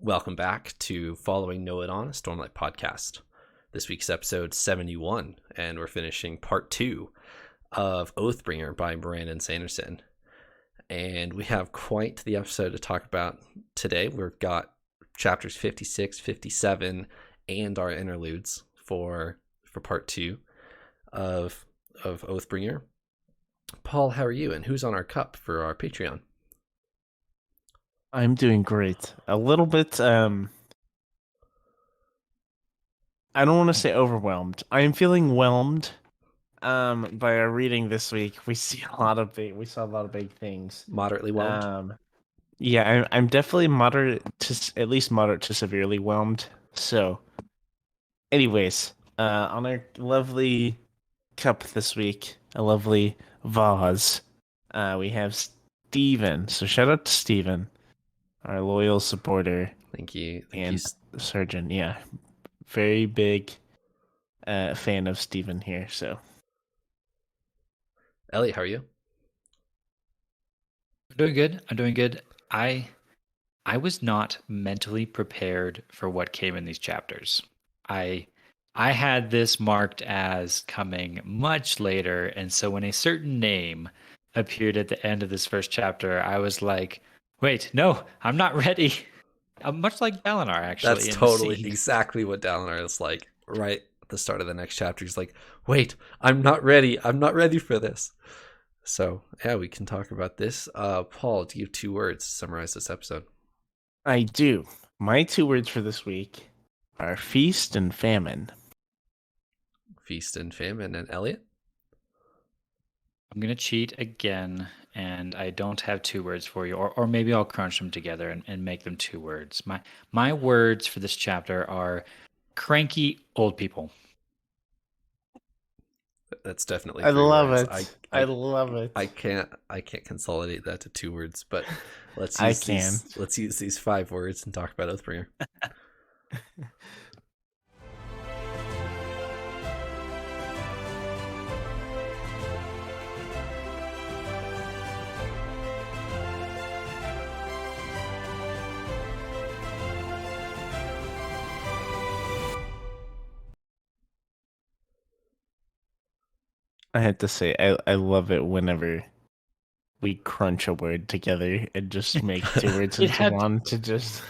Welcome back to Following Know It On, a Stormlight podcast. This week's episode 71, and we're finishing part 2 of Oathbringer by Brandon Sanderson. And we have quite the episode to talk about today. We've got chapters 56, 57, and our interludes for part 2 of Oathbringer. Paul, how are you? And who's on our cup for our Patreon? I'm doing great. A little bit, I don't want to say overwhelmed. I am feeling whelmed, by our reading this week. We saw a lot of big things. Moderately whelmed? Yeah, I'm definitely at least moderate to severely whelmed. So, anyways, on our lovely cup this week, a lovely vase, we have Steven. So shout out to Steven, our loyal supporter. Thank you. And surgeon, yeah. Very big fan of Steven here, so. Elliot, how are you? I'm doing good. I was not mentally prepared for what came in these chapters. I had this marked as coming much later, and so when a certain name appeared at the end of this first chapter, I was like, wait, no, I'm not ready. I'm much like Dalinar, actually. That's totally exactly what Dalinar is like right at the start of the next chapter. He's like, wait, I'm not ready. I'm not ready for this. So, yeah, we can talk about this. Paul, do you have 2 words to summarize this episode? I do. My 2 words for this week are feast and famine. Feast and famine. And Elliot? I'm going to cheat again, and I don't have 2 words for you, or maybe I'll crunch them together and make them 2 words. My words for this chapter are cranky old people. That's definitely I 3 love words. it. I love it. I can't consolidate that to 2 words, but let's use these 5 words and talk about Oathbringer. I had to say, I love it whenever we crunch a word together and just make 2 words into one to just...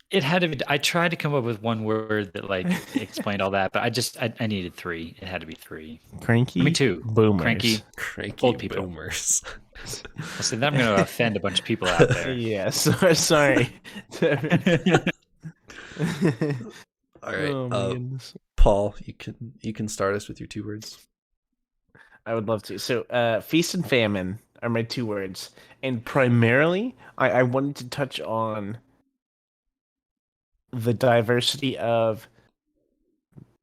It had to be. I tried to come up with 1 word that like explained all that, but I needed 3. It had to be 3. Cranky. I mean 2. Boomers. Cranky old people. Boomers. So then I'm going to offend a bunch of people out there. Yeah. Sorry. All right. Paul, you can start us with your 2 words. I would love to. So, feast and famine are my 2 words, and primarily, I wanted to touch on the diversity of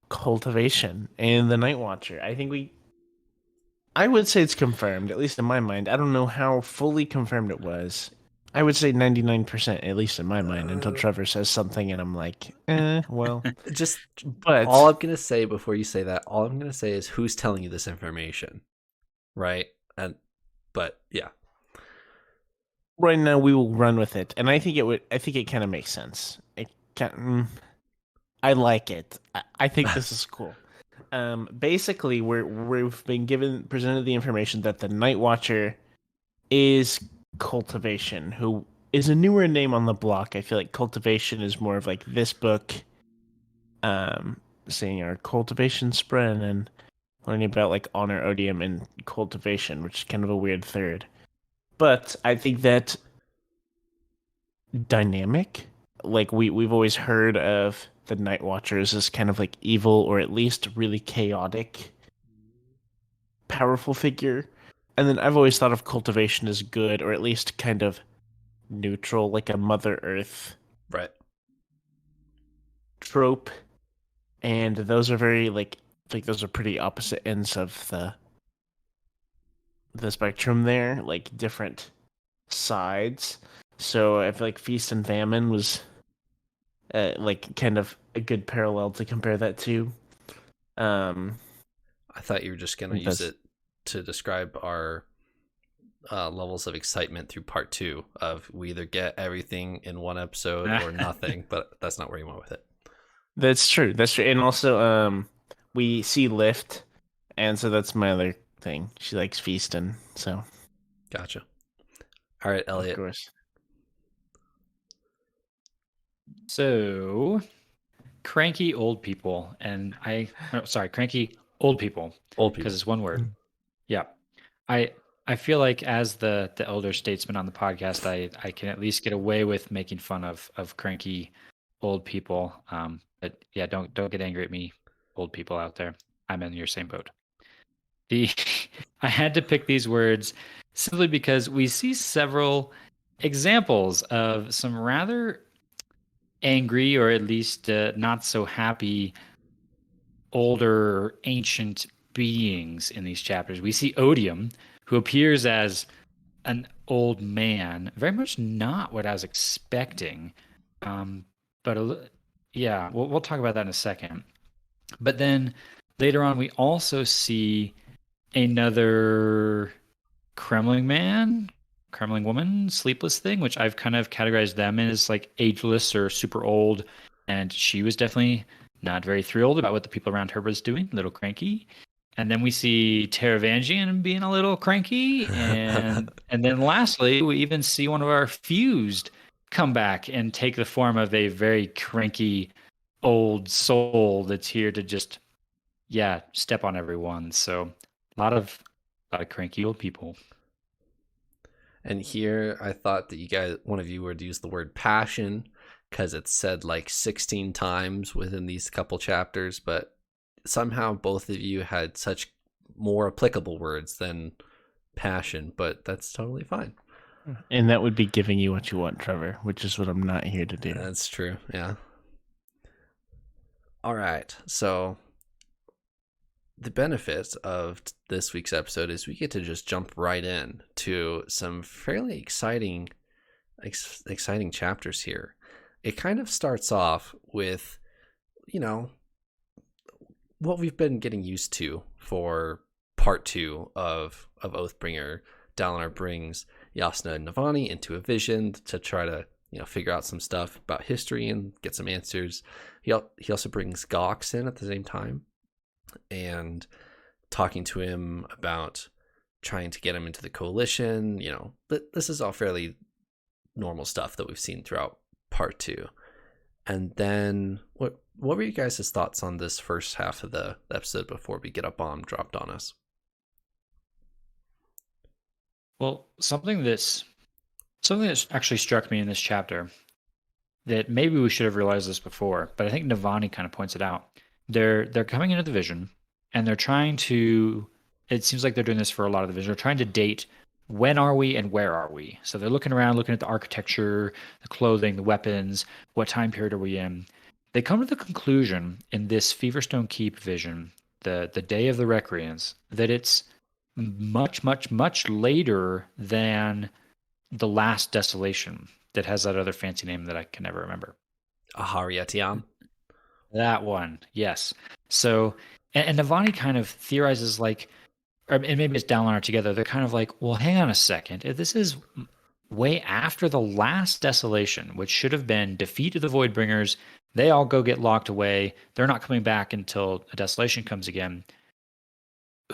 cultivation and the Nightwatcher. I would say it's confirmed, at least in my mind. I don't know how fully confirmed it was. I would say 99%, at least in my mind, until Trevor says something and I'm like, well. But all I'm going to say before you say that, all I'm going to say is who's telling you this information, right? But yeah. Right now we will run with it, and I think it kind of makes sense. I like it. I think this is cool. Basically, we've been presented the information that the Nightwatcher is Cultivation, who is a newer name on the block. I feel like Cultivation is more of like this book, saying our Cultivation Spren and learning about like Honor Odium and Cultivation, which is kind of a weird third. But I think that dynamic, like we've always heard of the Nightwatchers as kind of like evil, or at least really chaotic, powerful figure. And then I've always thought of Cultivation as good, or at least kind of neutral, like a Mother Earth trope. And those are very those are pretty opposite ends of the spectrum there, like different sides. So I feel like Feast and Famine was like kind of a good parallel to compare that to. I thought you were just going to use it to describe our levels of excitement through part 2 of we either get everything in one episode or nothing, but that's not where you went with it. That's true. That's true. And also, we see Lift, and so that's my other thing. She likes feasting, so Gotcha. All right, of Elliot. course. So, cranky old people, cranky old people, Old because people. it's one word. Yeah, I feel like as the elder statesman on the podcast, I can at least get away with making fun of cranky old people. But yeah, don't get angry at me, old people out there. I'm in your same boat. I had to pick these words simply because we see several examples of some rather angry, or at least not so happy, older ancient beings in these chapters. We see Odium, who appears as an old man, very much not what I was expecting. But yeah, we'll talk about that in a second. But then later on, we also see another Kremling woman, sleepless thing, which I've kind of categorized them as like ageless or super old. And she was definitely not very thrilled about what the people around her was doing, a little cranky. And then we see Taravangian being a little cranky. And then lastly, we even see one of our fused come back and take the form of a very cranky old soul that's here to just, yeah, step on everyone. So a lot of cranky old people. And here I thought that one of you would use the word passion because it's said like 16 times within these couple chapters, but somehow both of you had such more applicable words than passion, but that's totally fine. And that would be giving you what you want, Trevor, which is what I'm not here to do. That's true, yeah. All right, so the benefit of this week's episode is we get to just jump right in to some fairly exciting chapters here. It kind of starts off with, what we've been getting used to for part 2 of Oathbringer. Dalinar brings Yasna and Navani into a vision to try to figure out some stuff about history and get some answers. He also brings Gawx in at the same time and talking to him about trying to get him into the coalition. This is all fairly normal stuff that we've seen throughout part 2. And then what were you guys' thoughts on this first half of the episode before we get a bomb dropped on us? Well, something that's actually struck me in this chapter that maybe we should have realized this before, but I think Navani kind of points it out. They're coming into the vision and they're trying to, it seems like they're doing this for a lot of the vision. They're trying to date when are we and where are we? So they're looking around, looking at the architecture, the clothing, the weapons, what time period are we in? They come to the conclusion in this Feverstone Keep vision, the day of the Recreance, that it's much, much, much later than the last desolation that has that other fancy name that I can never remember. Aharietiam? That one, yes. So, and Navani kind of theorizes like, and maybe it's Dalinar together. They're kind of like, well, hang on a second. If this is way after the last desolation, which should have been defeat of the Voidbringers, they all go get locked away. They're not coming back until a desolation comes again.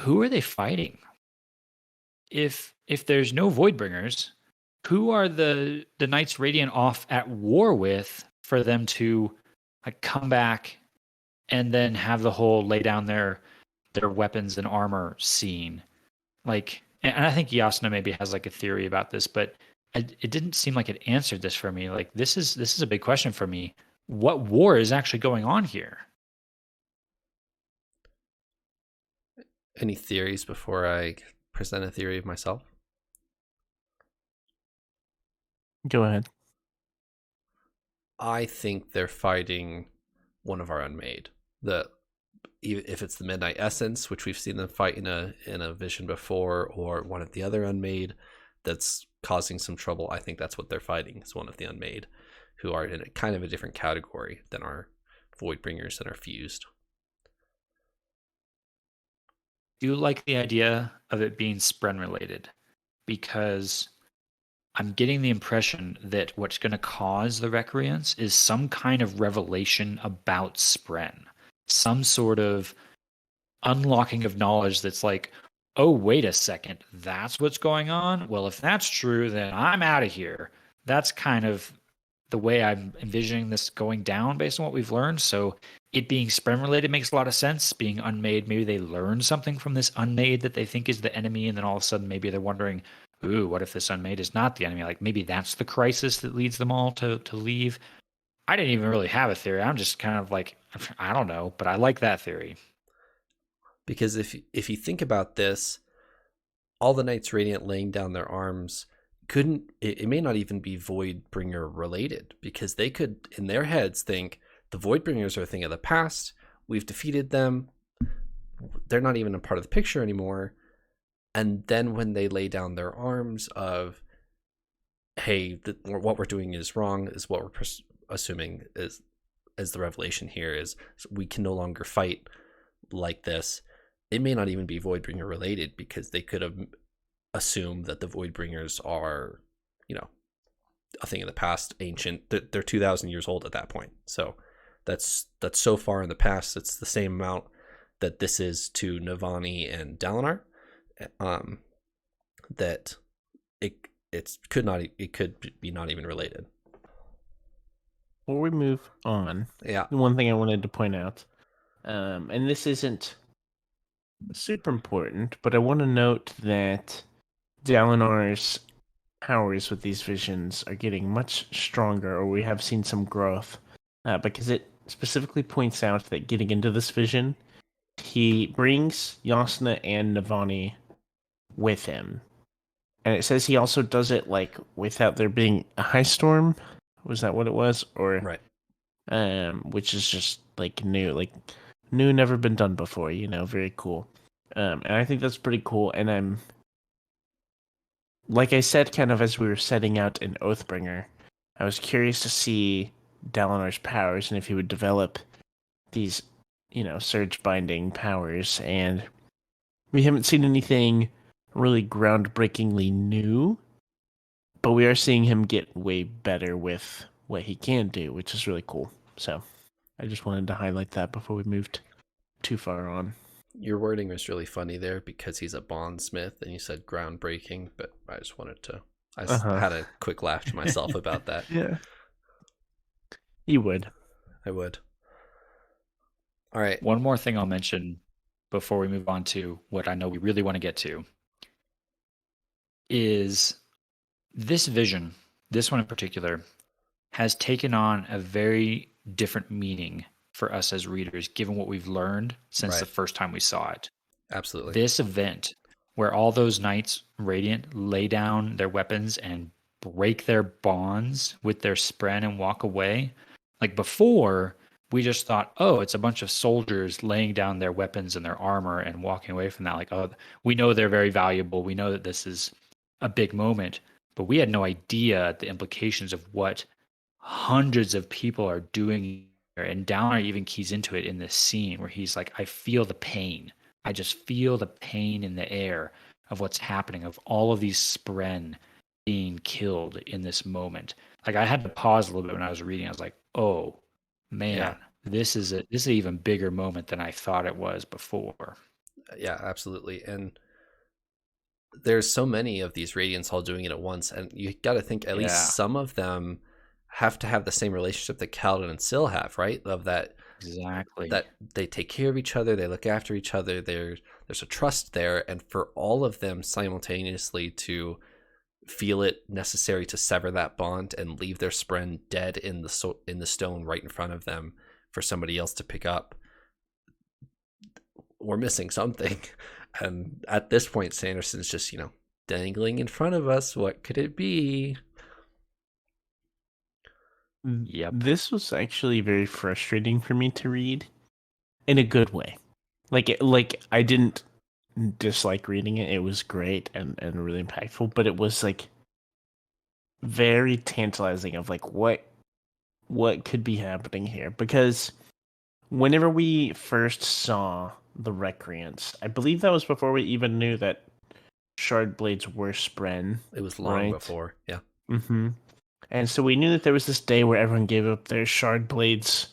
Who are they fighting? If there's no Voidbringers, who are the Knights Radiant off at war with for them to like come back and then have the whole lay down their weapons and armor scene? Like, and I think Yasna maybe has like a theory about this, but it didn't seem like it answered this for me. Like, this is a big question for me. What war is actually going on here? Any theories before I present a theory of myself? Go ahead. I think they're fighting one of our unmade. If it's the Midnight Essence, which we've seen them fight in a vision before, or one of the other unmade that's causing some trouble, I think that's what they're fighting. It's one of the unmade who are in a kind of a different category than our Voidbringers and our fused. Do you like the idea of it being Spren related? because I'm getting the impression that what's going to cause the Recreance is some kind of revelation about Spren, some sort of unlocking of knowledge that's like, oh, wait a second, that's what's going on? Well, if that's true, then I'm out of here. That's kind of the way I'm envisioning this going down based on what we've learned. So it being Spren related makes a lot of sense. Being unmade, maybe they learn something from this unmade that they think is the enemy, and then all of a sudden maybe they're wondering, ooh, what if this unmade is not the enemy? Like maybe that's the crisis that leads them all to leave. I didn't even really have a theory. I'm just kind of like, I don't know, but I like that theory. Because if you think about this, all the Knights Radiant laying down their arms it may not even be Voidbringer related, because they could in their heads think the Voidbringers are a thing of the past. We've defeated them. They're not even a part of the picture anymore. And then when they lay down their arms of, hey, what we're doing is wrong, is what we're assuming is the revelation here is we can no longer fight like this. It may not even be Voidbringer related, because they could have assumed that the Voidbringers are, a thing of the past, ancient. They're 2,000 years old at that point. So that's so far in the past. It's the same amount that this is to Navani and Dalinar. That it could be not even related. Before we move on, one thing I wanted to point out, and this isn't super important, but I want to note that Dalinar's powers with these visions are getting much stronger, or we have seen some growth, because it specifically points out that getting into this vision, he brings Yasna and Navani with him. And it says he also does it like without there being a high storm. Was that what it was? Or right. Which is just like new, never been done before, very cool. And I think that's pretty cool. And I'm, like I said, kind of as we were setting out in Oathbringer, I was curious to see Dalinar's powers and if he would develop these, surge binding powers. And we haven't seen anything really groundbreakingly new, but we are seeing him get way better with what he can do, which is really cool. So I just wanted to highlight that before we moved too far on. Your wording was really funny there, because he's a bondsmith and you said groundbreaking, but I just wanted to, had a quick laugh to myself about that. Yeah. You would. I would. All right. One more thing I'll mention before we move on to what I know we really want to get to is this vision, this one in particular, has taken on a very different meaning for us as readers, given what we've learned since the first time we saw it. Absolutely. This event, where all those Knights Radiant lay down their weapons and break their bonds with their Spren and walk away. Like before, we just thought, oh, it's a bunch of soldiers laying down their weapons and their armor and walking away from that. Like, oh, we know they're very valuable. We know that this is a big moment. But we had no idea the implications of what hundreds of people are doing. And Downer even keys into it in this scene where he's like, I feel the pain. I just feel the pain in the air of what's happening, of all of these Spren being killed in this moment. Like I had to pause a little bit when I was reading. I was like, oh man, this is an even bigger moment than I thought it was before. Yeah, absolutely. And there's so many of these Radiants all doing it at once, and you got to think at least some of them have to have the same relationship that Kaladin and Syl have, right? Of that, exactly, that they take care of each other, they look after each other. There's a trust there, and for all of them simultaneously to feel it necessary to sever that bond and leave their Spren dead in the stone right in front of them for somebody else to pick up, we're missing something. And at this point, Sanderson's just, dangling in front of us. What could it be? Yep. This was actually very frustrating for me to read in a good way. Like I didn't dislike reading it. It was great and really impactful, but it was like very tantalizing of like what could be happening here, because whenever we first saw the Recreance, I believe that was before we even knew that shard blades were Spren. It was long right? before. Yeah. Mm-hmm. And so we knew that there was this day where everyone gave up their shard blades.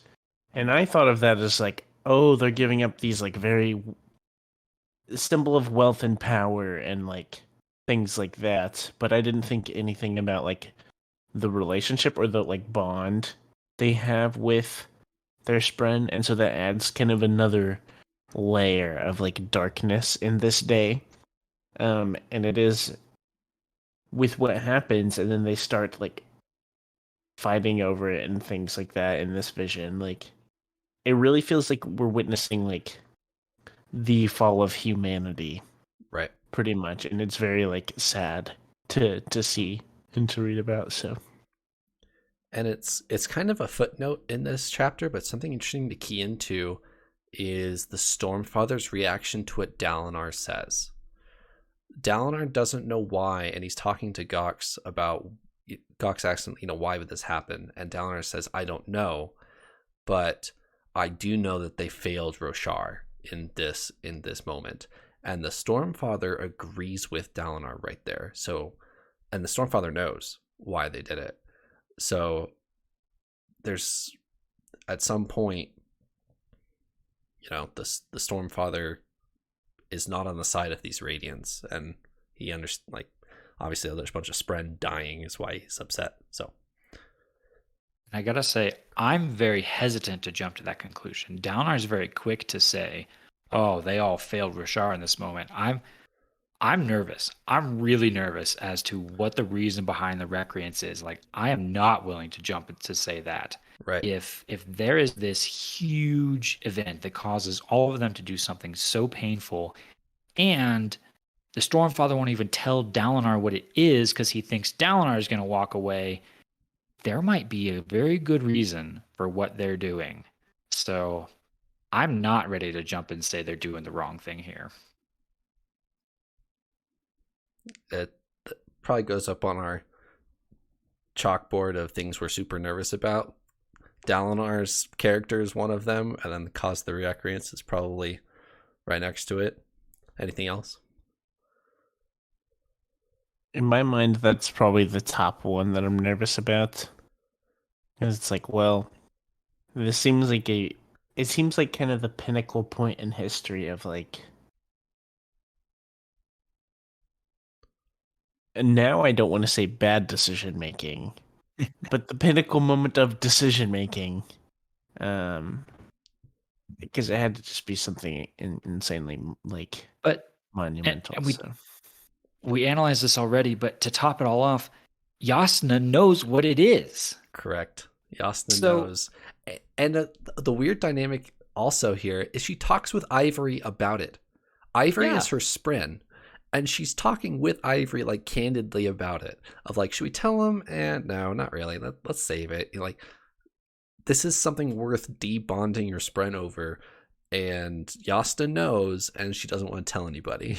And I thought of that as like, oh, they're giving up these like very symbol of wealth and power and like things like that. But I didn't think anything about like the relationship or the like bond they have with their Spren. And so that adds kind of another layer of like darkness in this day. And it is with what happens, and then they start like fighting over it and things like that in this vision. Like it really feels like we're witnessing like the fall of humanity, Right. pretty much, and it's very like sad to see and to read about. So, and it's kind of a footnote in this chapter, but something interesting to key into is the Stormfather's reaction to what Dalinar says. Dalinar doesn't know why, and he's talking to Gawx about Gawx asking, why would this happen? And Dalinar says, I don't know, but I do know that they failed Roshar in this moment. And the Stormfather agrees with Dalinar right there. So, and the Stormfather knows why they did it. So there's at some point, the Stormfather is not on the side of these Radiants, and he understands, like, obviously there's a bunch of Spren dying is why he's upset. So I gotta say, I'm very hesitant to jump to that conclusion. Dalinar is very quick to say, "Oh, they all failed Roshar in this moment." I'm nervous. I'm really nervous as to what the reason behind the Recreance is. Like, I am not willing to jump to say that. right, If there is this huge event that causes all of them to do something so painful, and the Stormfather won't even tell Dalinar what it is because he thinks Dalinar is going to walk away, there might be a very good reason for what they're doing. So I'm not ready to jump and say they're doing the wrong thing here. it probably goes up on our chalkboard of things we're super nervous about. Dalinar's character is one of them, and then the cause of the Recreance is probably right next to it. Anything else? in my mind, that's probably the top one that I'm nervous about. Because it's like, well, this seems like it seems like kind of the pinnacle point in history of like. And now I don't want to say bad decision making, but the pinnacle moment of decision making. Because it had to just be something insanely like But monumental. and So. we analyzed this already, but to top it all off, Yasna knows what it is. Correct. Yasna So- knows. And the weird dynamic also here is she talks with Ivory about it. Ivory Yeah. is her Spren, and she's talking with Ivory like candidly about it. Of like, should we tell him? And no, not really. Let's save it. Like, this is something worth debonding your Spren over, and Yasna knows, and she doesn't want to tell anybody.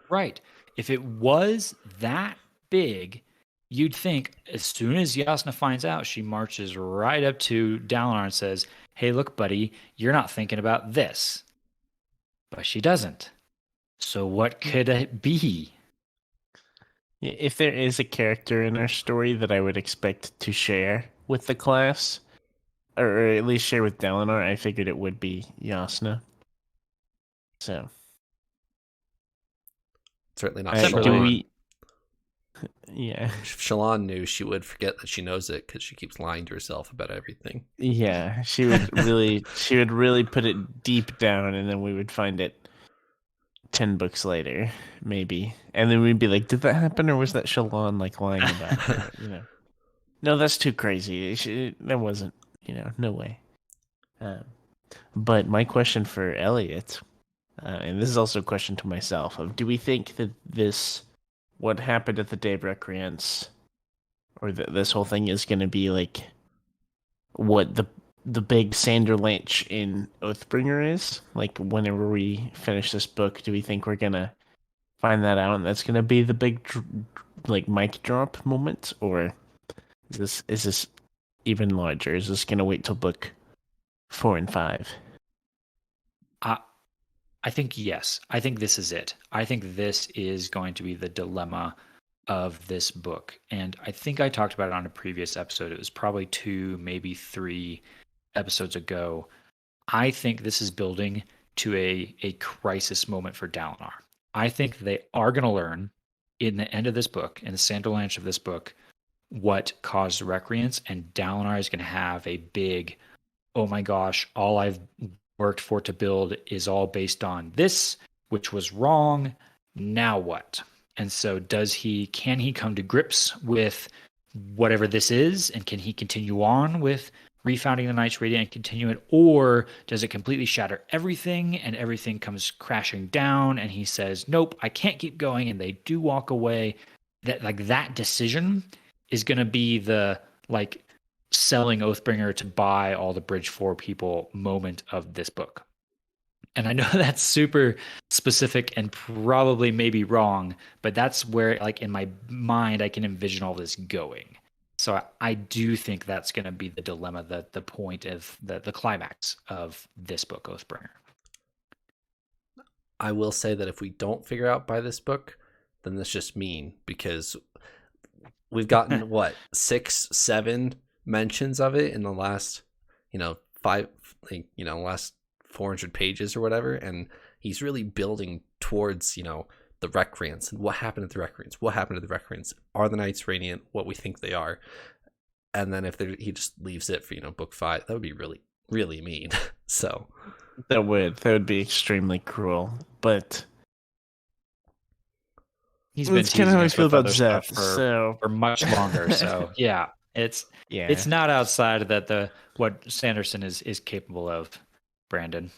Right. If it was that big, you'd think as soon as Yasna finds out, she marches right up to Dalinar and says, "Hey, look, buddy, you're not thinking about this." But she doesn't. So what could it be? If there is a character in our story that I would expect to share with the class, or at least share with Dalinar, I figured it would be Yasna. So, Certainly not do Shallan. we? Yeah, If Shallan knew, she would forget that she knows it because she keeps lying to herself about everything. yeah. She would really put it deep down, and then we would find it 10 books later, maybe, and then we'd be like, "Did that happen, or was that Shallan like lying about it?" No, that's too crazy. That wasn't, no way. But my question for Elliot, and this is also a question to myself, of do we think that what happened at the Day of Recreance, or this whole thing is going to be like what the big Sander Lynch in Oathbringer is? Like, whenever we finish this book, do we think we're going to find that out and that's going to be the big like mic drop moment, or is this even larger? Is this going to wait till book 4 and 5? I think yes. I think this is it. I think this is going to be the dilemma of this book. And I think I talked about it on a previous episode. It was probably 2, maybe 3 episodes ago. I think this is building to a crisis moment for Dalinar. I think they are going to learn in the end of this book, in the Sanderlanche of this book, what caused Recreance, and Dalinar is going to have a big, oh my gosh, all I've worked for to build is all based on this, which was wrong. Now what? And so can he come to grips with whatever this is, and can he continue on with refounding the Knights Radiant and continue it, or does it completely shatter everything and everything comes crashing down and he says, nope, I can't keep going, and they do walk away? That decision is going to be the selling Oathbringer to buy all the Bridge 4 people moment of this book. And I know that's super specific and probably maybe wrong, but that's where, in my mind, I can envision all this going. So I do think that's going to be the dilemma, the point of the climax of this book, Oathbringer. I will say that if we don't figure out by this book, then that's just mean, because we've gotten, 6, 7 mentions of it in the last, 5, last 400 pages or whatever, and he's really building towards, the Recreance and what happened to the Recreance. What happened to the Recreance? Are the Knights Radiant what we think they are? And then if he just leaves it for book 5, that would be really, really mean. So that would be extremely cruel. But he's been kind of how I feel about Zeth for much longer. So yeah, it's not outside that what Sanderson is capable of, Brandon.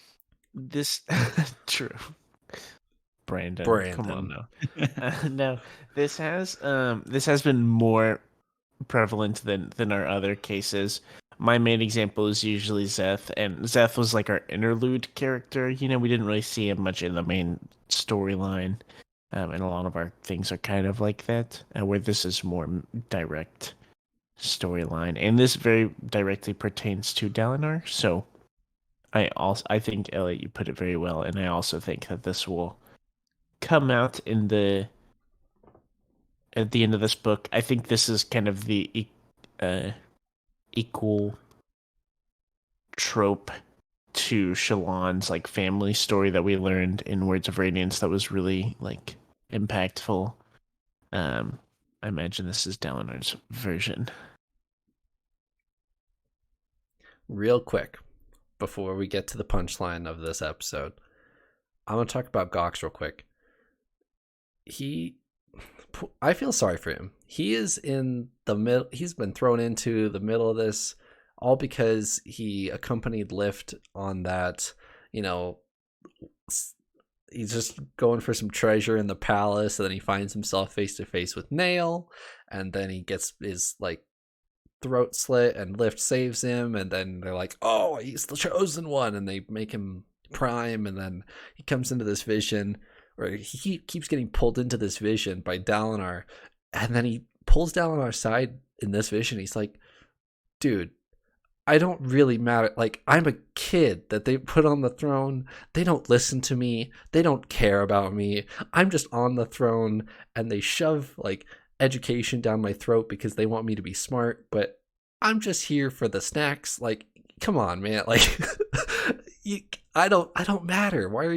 This true. Brandon, come on now. No, this has been more prevalent than our other cases. My main example is usually Zeth, and Zeth was like our interlude character. We didn't really see him much in the main storyline, and a lot of our things are kind of like that, where this is more direct storyline, and this very directly pertains to Dalinar. So, I think Elliot, you put it very well, and I also think that this will come out at the end of this book. I think this is kind of the equal trope to Shallan's family story that we learned in Words of Radiance that was really impactful. I imagine this is Dalinar's version. Real quick, before we get to the punchline of this episode, I'm going to talk about Gawx real quick. I feel sorry for him. He is in the middle. He's been thrown into the middle of this all because he accompanied Lift on that, he's just going for some treasure in the palace, and then he finds himself face to face with Nail, and then he gets his throat slit, and Lift saves him, and then they're like, oh, he's the chosen one, and they make him Prime, and then he comes into this vision, or he keeps getting pulled into this vision by Dalinar, and then he pulls Dalinar aside in this vision. He's like, dude, I don't really matter. I'm a kid that they put on the throne. They don't listen to me. They don't care about me. I'm just on the throne, and they shove education down my throat because they want me to be smart, but I'm just here for the snacks. Come on, man. I don't matter. Why are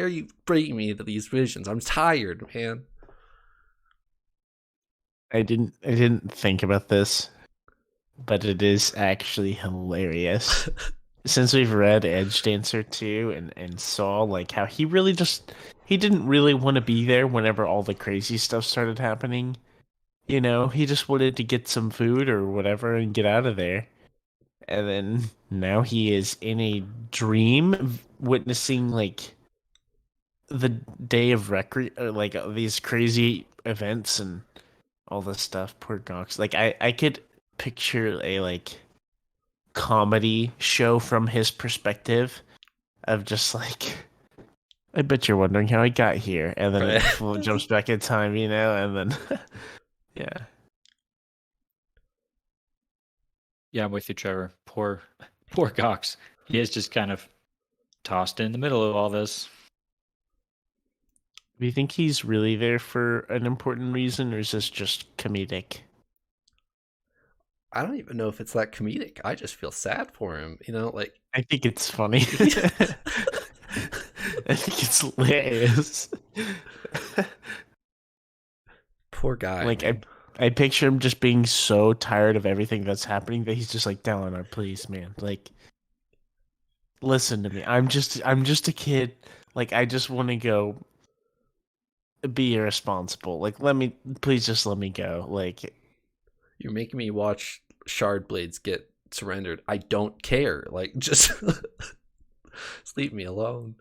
you bringing me to these visions? I'm tired, man. I didn't think about this, but it is actually hilarious. Since we've read Edge Dancer 2 and saw how he didn't really want to be there whenever all the crazy stuff started happening. He just wanted to get some food or whatever and get out of there. And then now he is in a dream witnessing the day of these crazy events and all this stuff. Poor Gawx. I could picture a comedy show from his perspective of just I bet you're wondering how I got here, and then it jumps back in time, and then yeah. Yeah, I'm with you, Trevor. Poor Gawx. He is just kind of tossed in the middle of all this. Do you think he's really there for an important reason, or is this just comedic? I don't even know if it's that comedic. I just feel sad for him. Like I think it's funny. I think it's hilarious. poor guy, Like man. I picture him just being so tired of everything that's happening that he's just like, Dalinar, please, man. Like, listen to me. I'm just a kid. Like, I just want to go be irresponsible. Like, please just let me go. Like, You're making me watch shard blades get surrendered. I don't care. Like, just leave me alone.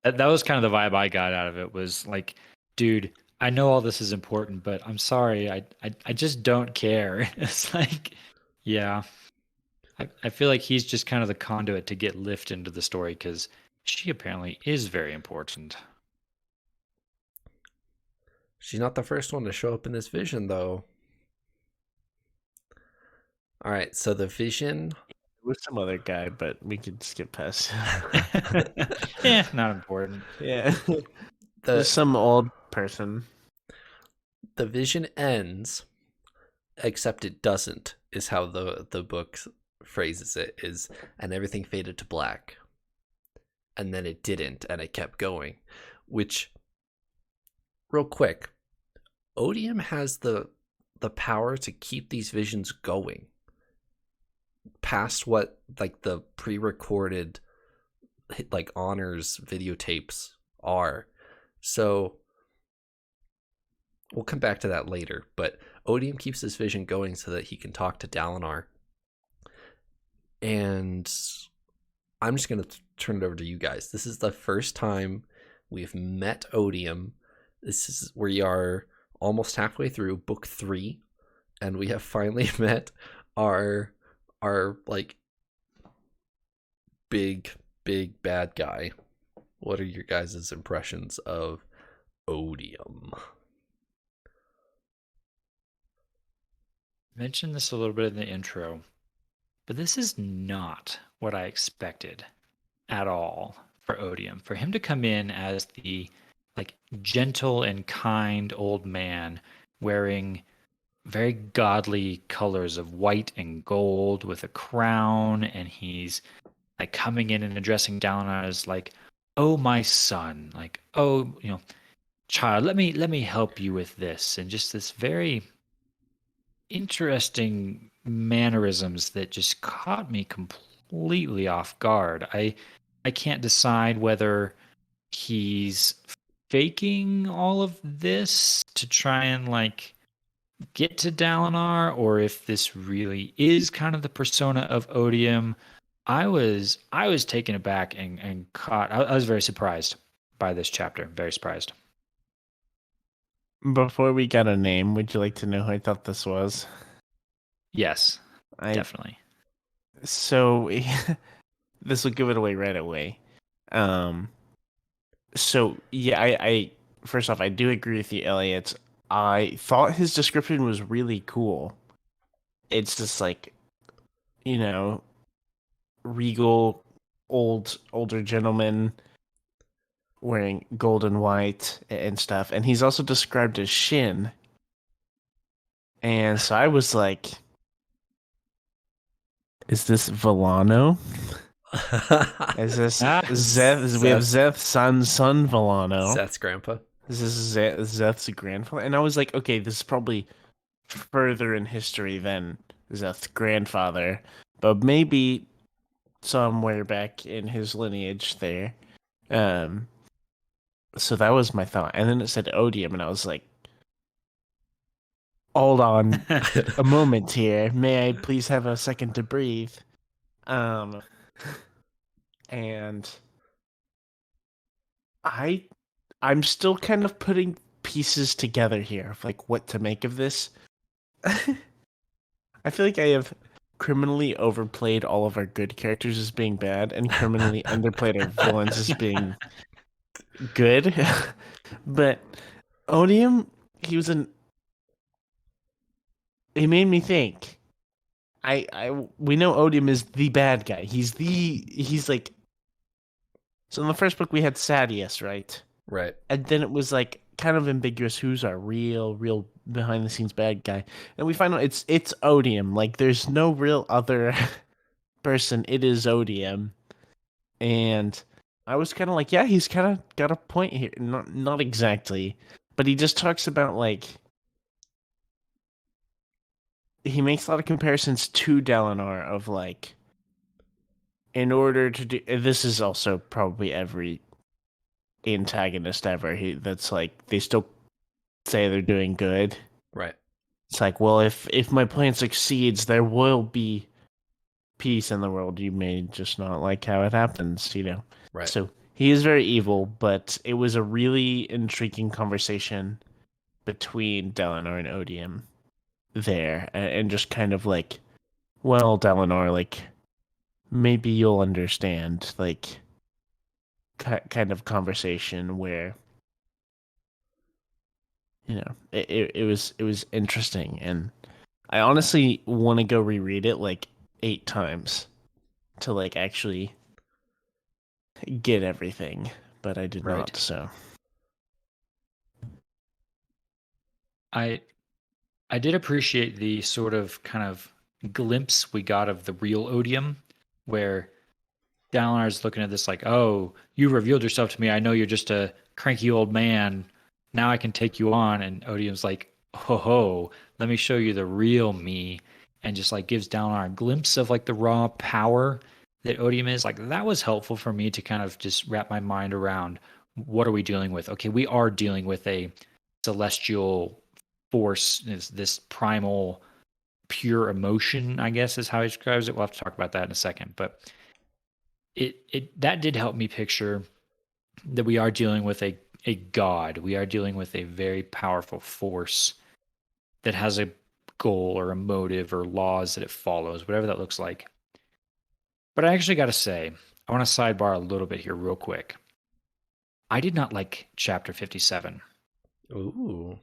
That was kind of the vibe I got out of it. Was like, dude, I know all this is important, but I'm sorry, I just don't care. It's like, yeah, I feel like he's just kind of the conduit to get Lift into the story because she apparently is very important. She's not the first one to show up in this vision, though. All right, so the vision. with some other guy, but we could skip past. Yeah, not important. Yeah, the just some old person. the vision ends, except it doesn't. Is how the book phrases it. Is and everything faded to black, and then it didn't, and it kept going. Which, real quick, Odium has the power to keep these visions going past what like the pre-recorded like honors videotapes are. So we'll come back to that later, but Odium keeps his vision going so that he can talk to Dalinar. And I'm just going to turn it over to you guys. This is the first time we've met Odium. We are almost halfway through book 3, and we have finally met our like big bad guy. What are your guys' impressions of Odium? Mentioned this a little bit in the intro, but this is not what I expected at all for Odium. For him to come in as the like gentle and kind old man wearing very godly colors of white and gold with a crown, and he's like coming in and addressing Dalinar as like, "Oh, my son, like, oh, child, let me help you with this," and just this very interesting mannerisms that just caught me completely off guard. I can't decide whether he's faking all of this to try and like get to Dalinar, or if this really is kind of the persona of Odium. I was taken aback and caught. I was very surprised by this chapter. Very surprised. Before we got a name, would you like to know who I thought this was? Yes, I definitely. so this will give it away right away. So yeah, I first off, I do agree with the Elliot. I thought his description was really cool. It's just like, you know, regal, older gentleman wearing gold and white and stuff. And he's also described as Shin. And so I was like, is this Volano? Is this Zeth? We have Zeth's son Volano. Seth's grandpa. This is Zeth's grandfather. And I was like, okay, this is probably further in history than Zeth's grandfather, but maybe somewhere back in his lineage there. So that was my thought. And then it said Odium, and I was like, hold on a moment here. May I please have a second to breathe? And I'm still kind of putting pieces together here of like what to make of this. I feel like I have criminally overplayed all of our good characters as being bad and criminally underplayed our villains as being good. But Odium, he made me think. We know Odium is the bad guy. He's like, so in the first book we had Sadius, right? Right. And then it was like kind of ambiguous who's our real behind the scenes bad guy. And we find out it's Odium. Like there's no real other person. It is Odium. And I was kind of like, yeah, he's kind of got a point here. Not exactly, but he just talks about like he makes a lot of comparisons to Dalinar of like in order to do this is also probably every antagonist ever. That's like they still say they're doing good. Right. It's like, well, if my plan succeeds, there will be peace in the world. You may just not like how it happens, you know. Right. So he is very evil, but it was a really intriguing conversation between Dalinar and Odium there, and just kind of like, well, Dalinar, like maybe you'll understand, like kind of conversation where you know it was interesting, and I honestly want to go reread it like 8 times to like actually get everything, but I did Right. not. So I did appreciate the sort of kind of glimpse we got of the real Odium, where Dalinar's looking at this like, "Oh, you revealed yourself to me. I know you're just a cranky old man. Now I can take you on." And Odium's like, "Ho ho, let me show you the real me," and just like gives Dalinar a glimpse of like the raw power that Odium is. Like that was helpful for me to kind of just wrap my mind around what are we dealing with? Okay, we are dealing with a celestial force, this primal pure emotion, I guess is how he describes it. We'll have to talk about that in a second, but it that did help me picture that we are dealing with a god. We are dealing with a very powerful force that has a goal or a motive or laws that it follows, whatever that looks like. But I actually got to say, I want to sidebar a little bit here real quick. I did not like chapter 57 Ooh.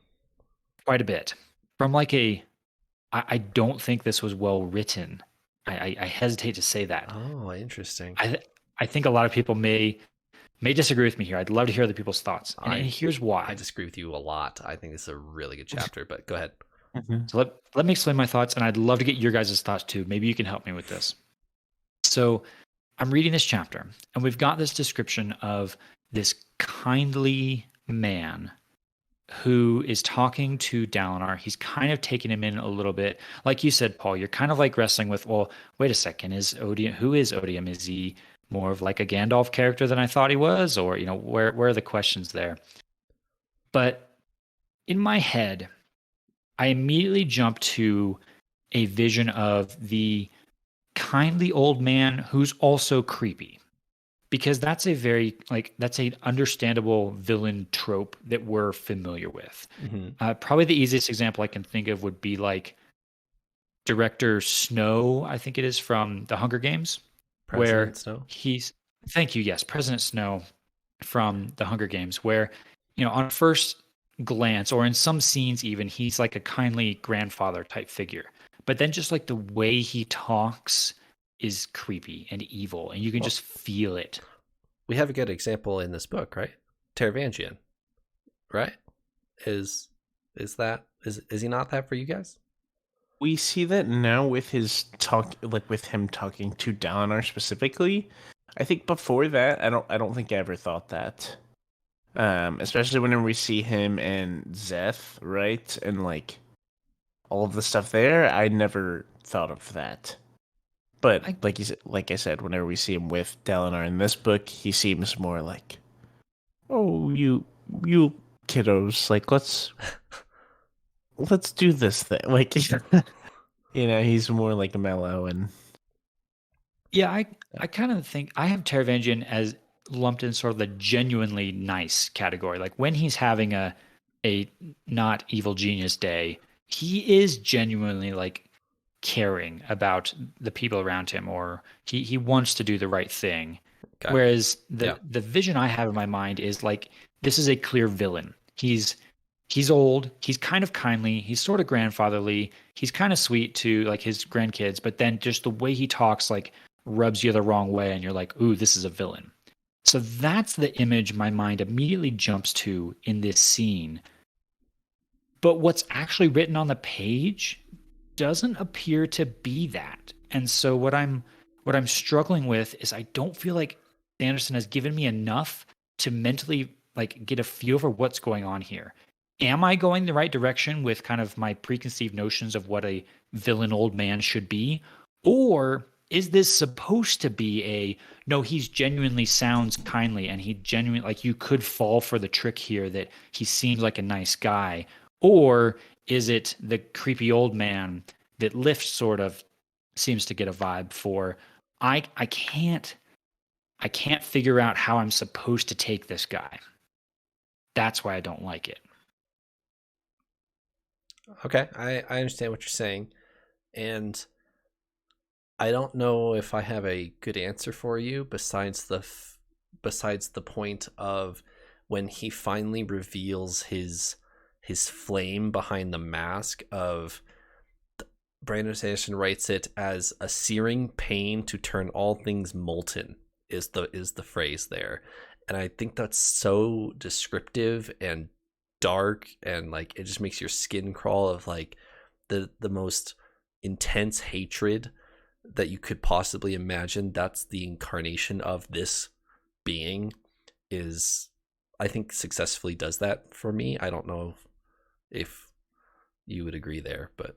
quite a bit. From like I don't think this was well written. I hesitate to say that. Oh, interesting. I think a lot of people may disagree with me here. I'd love to hear other people's thoughts. And here's why. I disagree with you a lot. I think this is a really good chapter, but go ahead. So let me explain my thoughts, and I'd love to get your guys' thoughts too. Maybe you can help me with this. So I'm reading this chapter, and we've got this description of this kindly man who is talking to Dalinar. He's kind of taking him in a little bit. Like you said, Paul, you're kind of like wrestling with, well, wait a second, who is Odium? Is he more of like a Gandalf character than I thought he was? Or, you know, where are the questions there? But in my head, I immediately jump to a vision of the kindly old man who's also creepy. Because that's a very that's an understandable villain trope that we're familiar with. Mm-hmm. Probably the easiest example I can think of would be like Director Snow, I think it is from The Hunger Games, President Snow. Thank you, yes, President Snow from The Hunger Games, where you know on first glance or in some scenes even he's like a kindly grandfather type figure, but then just like the way he talks is creepy and evil, and you can just feel it. We have a good example in this book, right? Taravangian, right? Is he not that for you guys? we see that now with his talk, like with him talking to Dalinar specifically. I think before that, I don't think I ever thought that. Especially whenever we see him and Zeth, right, and like all of the stuff there, I never thought of that. But like I said, whenever we see him with Dalinar in this book, he seems more like, "Oh, you kiddos, like let's do this thing." Like, you know, he's more like a mellow and Yeah, I kind of think I have Taravangian as lumped in sort of the genuinely nice category. Like when he's having a not evil genius day, he is genuinely like caring about the people around him, or he wants to do the right thing. Okay. Whereas the vision I have in my mind is like this is a clear villain. He's old, he's kind of kindly, he's sort of grandfatherly, he's kind of sweet to like his grandkids, but then just the way he talks like rubs you the wrong way and you're like, ooh, this is a villain. So that's the image my mind immediately jumps to in this scene. But what's actually written on the page doesn't appear to be that. And so what I'm struggling with is I don't feel like Sanderson has given me enough to mentally like get a feel for what's going on here. Am I going the right direction with kind of my preconceived notions of what a villain old man should be? Or is this supposed to be a no, he's genuinely sounds kindly and he genuinely like you could fall for the trick here that he seems like a nice guy? Or is it the creepy old man that Lift sort of seems to get a vibe for? I can't figure out how I'm supposed to take this guy. That's why I don't like it. Okay, I understand what you're saying, and I don't know if I have a good answer for you besides the point of when he finally reveals his flame behind the mask of Brandon Sanderson writes it as a searing pain to turn all things molten is the phrase there. And I think that's so descriptive and dark, and like it just makes your skin crawl of like the most intense hatred that you could possibly imagine. That's the incarnation of this being, is I think successfully does that for me. I don't know if you would agree there, but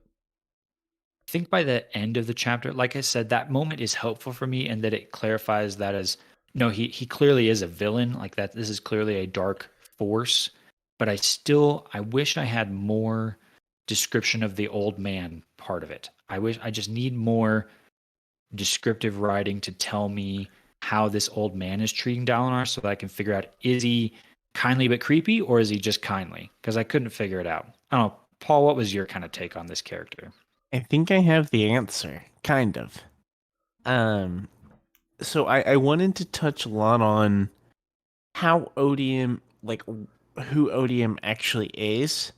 I think by the end of the chapter, like I said, that moment is helpful for me and that it clarifies that as no, he clearly is a villain. Like that, this is clearly a dark force. But I wish I had more description of the old man part of it. I just need more descriptive writing to tell me how this old man is treating Dalinar so that I can figure out is he kindly but creepy or is he just kindly? Because I couldn't figure it out. I don't know. Paul, what was your kind of take on this character? I think I have the answer, kind of. Um, so I wanted to touch a lot on how Odium, like who Odium actually is.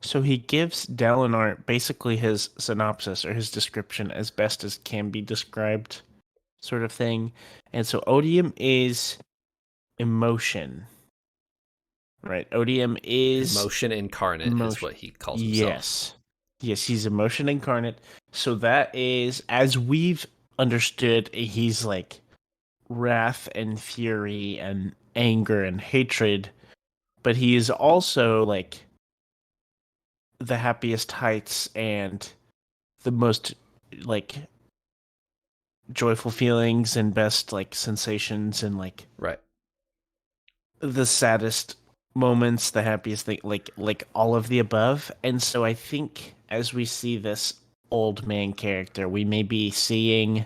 So he gives Dalinar basically his synopsis or his description as best as can be described, sort of thing. And so Odium is emotion, right? Odium is emotion incarnate is emotion. what he calls himself. Yes, he's emotion incarnate. So that is, as we've understood, he's like wrath and fury and anger and hatred, but he is also like the happiest heights and the most like joyful feelings and best like sensations and like Right. the saddest moments, the happiest thing, like all of the above. And so I think as we see this old man character, we may be seeing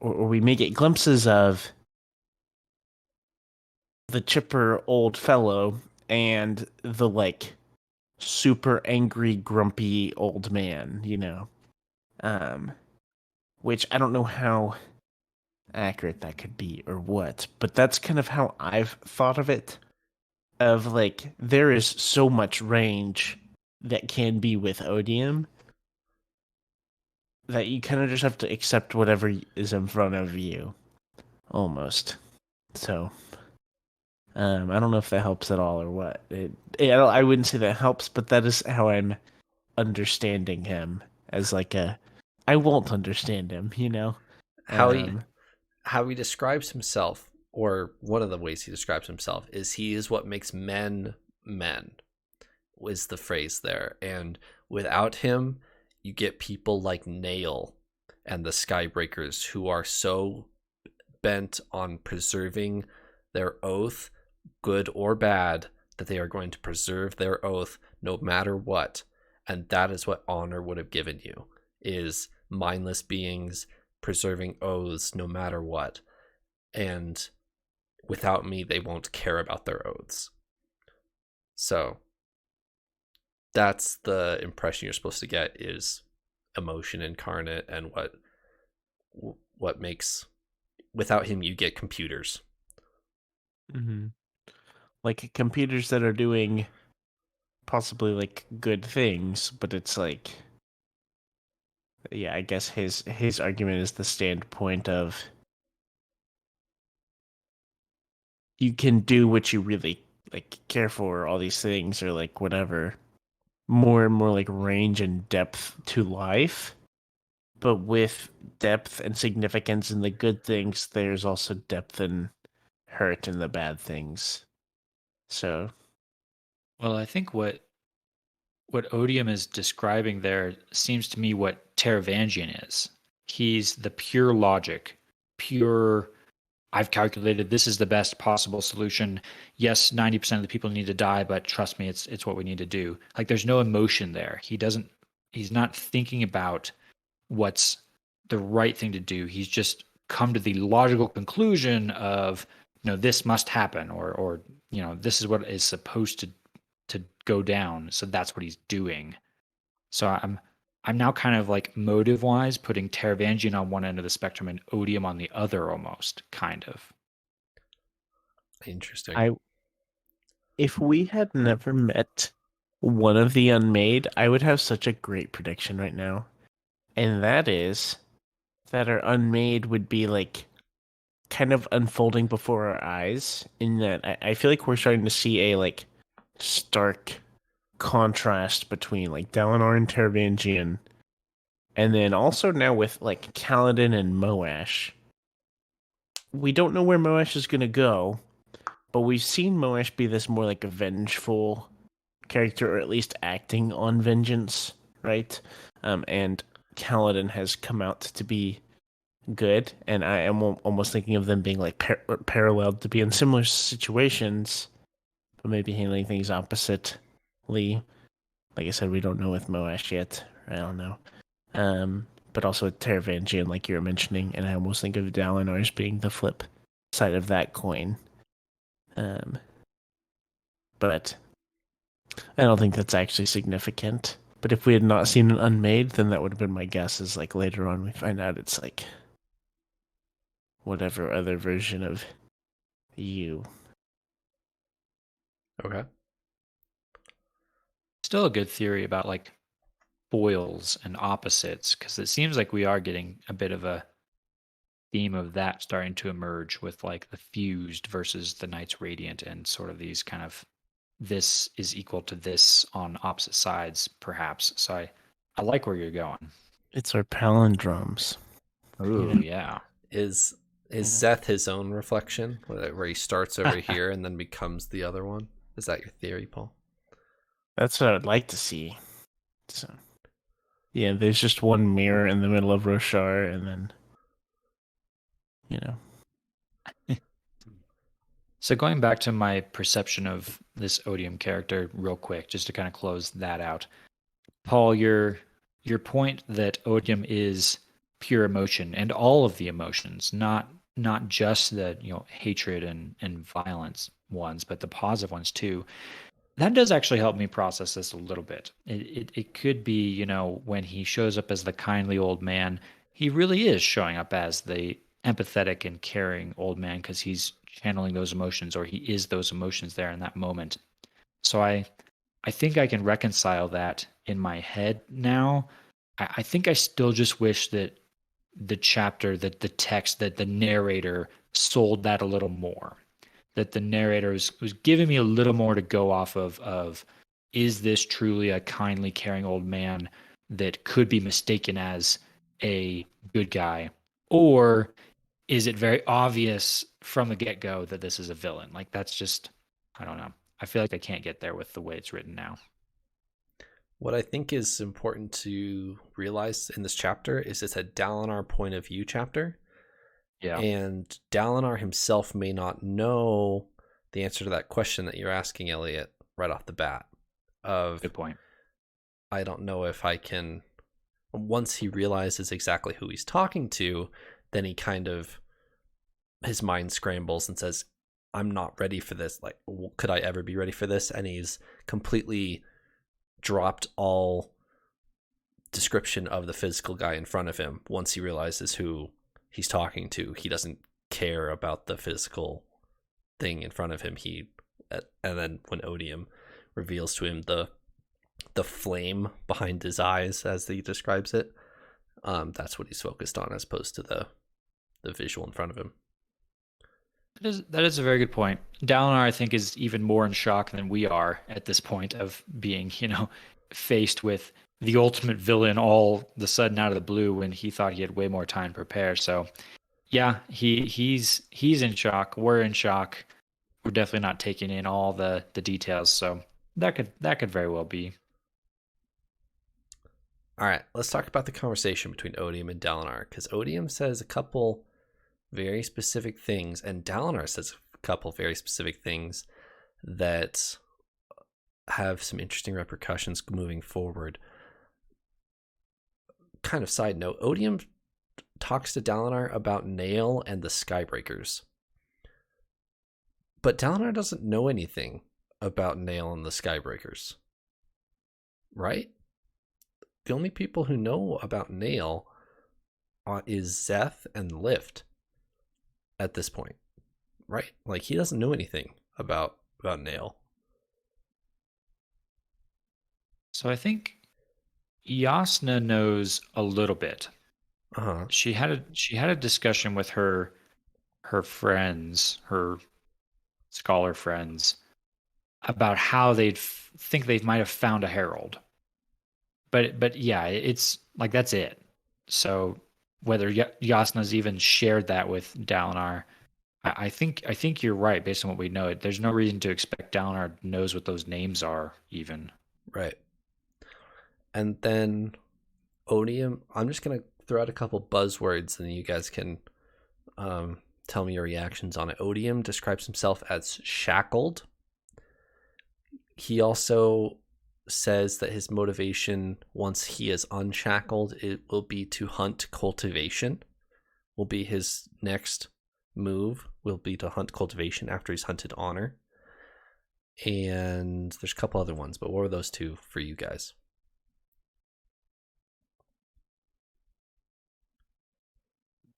or we may get glimpses of the chipper old fellow and the like super angry, grumpy old man, you know. Um, which I don't know how accurate that could be or what, but that's kind of how I've thought of it. Of like, there is so much range that can be with Odium that you kind of just have to accept whatever is in front of you, almost. So, I don't know if that helps at all or what. I wouldn't say that helps, but that is how I'm understanding him as like a. I won't understand him, you know. How he Um, how he describes himself, or one of the ways he describes himself, is he is what makes men men, is the phrase there. And without him, you get people like Nail and the Skybreakers, who are so bent on preserving their oath, good or bad, that they are going to preserve their oath no matter what. And that is what honor would have given you, is mindless beings preserving oaths no matter what. And without me, they won't care about their oaths. So that's the impression you're supposed to get, is emotion incarnate, and what makes, without him you get computers. mhm. Like computers that are doing possibly like good things, but it's like, yeah, I guess his argument is the standpoint of you can do what you really like care for, all these things, or like whatever. More and more like range and depth to life. But with depth and significance in the good things, there's also depth and hurt in the bad things. So Well, I think what Odium is describing there seems to me what Taravangian is. He's the pure logic, pure. I've calculated this is the best possible solution. Yes, 90% of the people need to die, but trust me, it's what we need to do. Like there's no emotion there. He's not thinking about what's the right thing to do. He's just come to the logical conclusion of, this must happen, or this is what is supposed to go down. So that's what he's doing. So I'm now kind of like motive wise putting Taravangian on one end of the spectrum and Odium on the other, almost kind of. Interesting. if we had never met one of the Unmade, I would have such a great prediction right now. And that is that our Unmade would be like kind of unfolding before our eyes, in that I feel like we're starting to see a like stark contrast between like Dalinar and Taravangian, and then also now with like Kaladin and Moash. We don't know where Moash is gonna go, but we've seen Moash be this more like a vengeful character, or at least acting on vengeance, right? And Kaladin has come out to be good, and I am almost thinking of them being like paralleled to be in similar situations, but maybe handling things oppositely. Like I said, we don't know with Moash yet. I don't know. But also with Taravangian, like you were mentioning, and I almost think of Dalinar as being the flip side of that coin. But I don't think that's actually significant. But if we had not seen an Unmade, then that would have been my guess. Is like later on we find out it's like whatever other version of you. Okay. Still a good theory about like foils and opposites, because it seems like we are getting a bit of a theme of that starting to emerge with like the fused versus the Knights Radiant, and sort of these kind of this is equal to this on opposite sides, perhaps. So I like where you're going. It's our palindromes. Ooh, yeah. Is Yeah. Szeth his own reflection, where he starts over here and then becomes the other one? Is that your theory, Paul? That's what I'd like to see. So, yeah, there's just one mirror in the middle of Roshar, and then, So going back to my perception of this Odium character real quick, just to kind of close that out. Paul, your point that Odium is pure emotion, and all of the emotions, not just the hatred and violence ones, but the positive ones too. That does actually help me process this a little bit. It could be, when he shows up as the kindly old man, he really is showing up as the empathetic and caring old man because he's channeling those emotions, or he is those emotions there in that moment. So I think I can reconcile that in my head now. I think I still just wish that the chapter, that the text, that the narrator sold that a little more. That the narrator was giving me a little more to go off of is this truly a kindly, caring old man that could be mistaken as a good guy? Or is it very obvious from the get-go that this is a villain? Like that's just, I don't know. I feel like I can't get there with the way it's written now. What I think is important to realize in this chapter is it's a Dalinar point of view chapter. Yeah. And Dalinar himself may not know the answer to that question that you're asking, Elliot, right off the bat. Good point. I don't know if I can. Once he realizes exactly who he's talking to, then he kind of, his mind scrambles and says, I'm not ready for this. Like, could I ever be ready for this? And he's completely dropped all description of the physical guy in front of him. Once he realizes who he's talking to, he doesn't care about the physical thing in front of him. And then when Odium reveals to him the flame behind his eyes, as he describes it, that's what he's focused on, as opposed to the visual in front of him. That is a very good point. Dalinar, I think, is even more in shock than we are at this point of being, faced with the ultimate villain all of the sudden out of the blue when he thought he had way more time to prepare. So yeah, he's in shock. We're in shock. We're definitely not taking in all the details. So that could very well be. All right, let's talk about the conversation between Odium and Dalinar, because Odium says a couple very specific things, and Dalinar says a couple very specific things that have some interesting repercussions moving forward. Kind of side note, Odium talks to Dalinar about Nail and the Skybreakers. But Dalinar doesn't know anything about Nail and the Skybreakers. Right? The only people who know about Nail is Szeth and Lift at this point. Right? Like, he doesn't know anything about Nail. So I think Yasna knows a little bit. Uh-huh. She had a discussion with her friends, her scholar friends, about how they'd think they might have found a herald. But yeah, it's like that's it. So whether Yasna's even shared that with Dalinar, I think you're right based on what we know. There's no reason to expect Dalinar knows what those names are even. Right. And then Odium, I'm just going to throw out a couple buzzwords and then you guys can tell me your reactions on it. Odium describes himself as shackled. He also says that his motivation, once he is unshackled, it will be to hunt cultivation. Will be his next move, will be to hunt cultivation after he's hunted honor. And there's a couple other ones, but what were those two for you guys?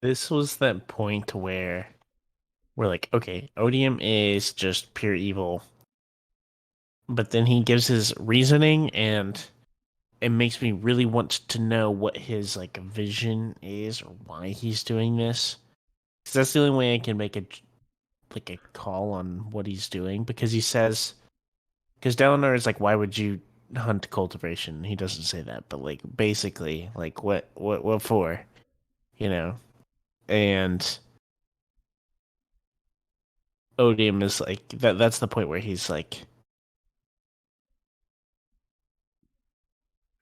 This was that point where we're like, okay, Odium is just pure evil. But then he gives his reasoning, and it makes me really want to know what his like vision is or why he's doing this. Because that's the only way I can make a call on what he's doing. Because he says, because Dalinar is like, why would you hunt cultivation? He doesn't say that, but like basically, like what for? You know, and Odium is like that. That's the point where he's like,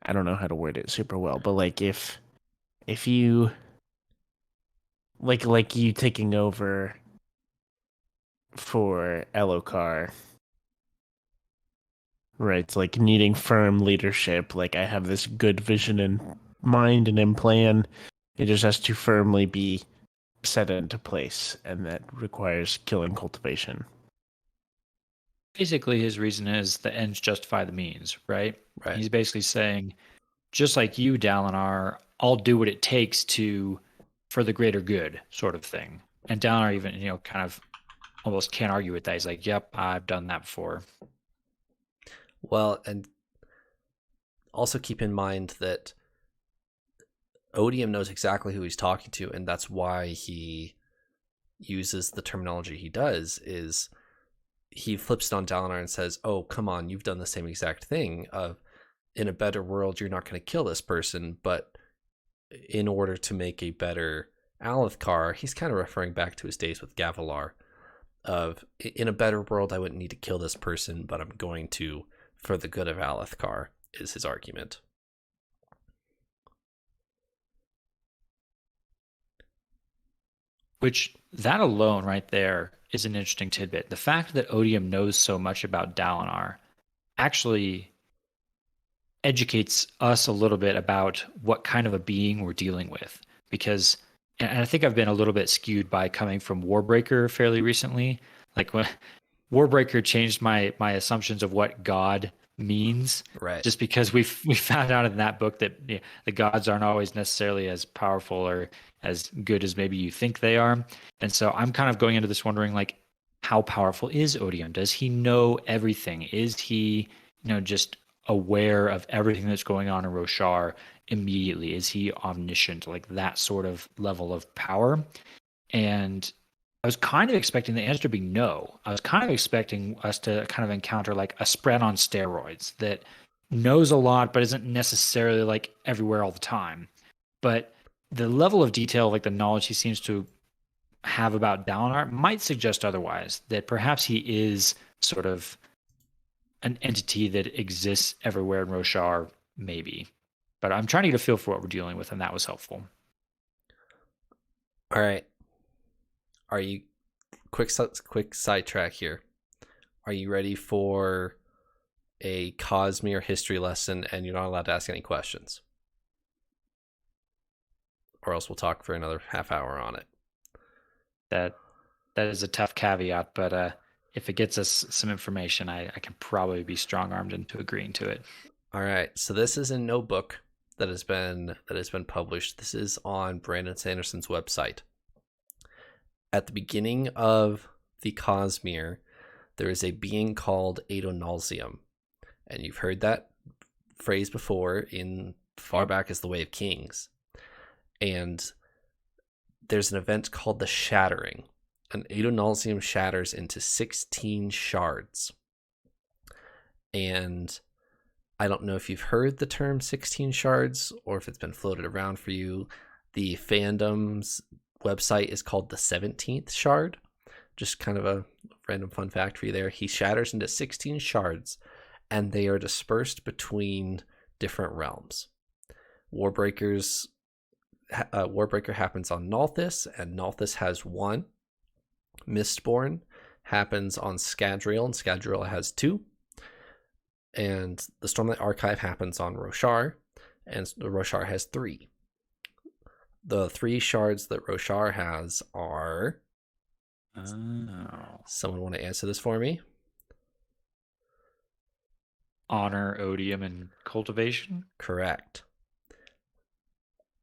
I don't know how to word it super well, but like if you like you taking over for Elokar, right? Like needing firm leadership. Like I have this good vision in mind and in plan. It just has to firmly be set into place, and that requires killing cultivation. Basically, his reason is the ends justify the means, right? Right. He's basically saying, just like you, Dalinar, I'll do what it takes to for the greater good, sort of thing. And Dalinar even, kind of almost can't argue with that. He's like, yep, I've done that before. Well, and also keep in mind that Odium knows exactly who he's talking to, and that's why he uses the terminology he does, is he flips it on Dalinar and says, oh, come on, you've done the same exact thing. In a better world, you're not going to kill this person, but in order to make a better Alethkar, he's kind of referring back to his days with Gavilar, of in a better world, I wouldn't need to kill this person, but I'm going to for the good of Alethkar, is his argument. Which, that alone right there is an interesting tidbit. The fact that Odium knows so much about Dalinar actually educates us a little bit about what kind of a being we're dealing with. Because, and I think I've been a little bit skewed by coming from Warbreaker fairly recently. Like when Warbreaker changed my assumptions of what God means, Right. just because we found out in that book that the gods aren't always necessarily as powerful or as good as maybe you think they are. And so I'm kind of going into this wondering, like, how powerful is Odium? Does he know everything? Is he, just aware of everything that's going on in Roshar immediately? Is he omniscient, like that sort of level of power? And I was kind of expecting the answer to be no. I was kind of expecting us to kind of encounter like a spread on steroids that knows a lot, but isn't necessarily like everywhere all the time. But the level of detail, like the knowledge he seems to have about Dalinar, might suggest otherwise, that perhaps he is sort of an entity that exists everywhere in Roshar, maybe. But I'm trying to get a feel for what we're dealing with, and that was helpful. All right. Are you quick sidetrack here? Are you ready for a Cosmere history lesson, and you're not allowed to ask any questions? Or else we'll talk for another half hour on it. That is a tough caveat, but if it gets us some information, I can probably be strong-armed into agreeing to it. All right. So this is in no book that has been published. This is on Brandon Sanderson's website. At the beginning of the Cosmere, there is a being called Adonalsium, and you've heard that phrase before in far back as the Way of Kings. And there's an event called the Shattering. An Adonalsium shatters into 16 shards. And I don't know if you've heard the term 16 shards or if it's been floated around for you. The fandom's website is called the 17th shard. Just kind of a random fun fact for you there. He shatters into 16 shards, and they are dispersed between different realms. Warbreaker happens on Nalthis, and Nalthis has 1. Mistborn happens on Scadrial, and Scadrial has 2. And the Stormlight Archive happens on Roshar, and Roshar has 3. The 3 shards that Roshar has are... Someone want to answer this for me? Honor, Odium, and Cultivation? Correct.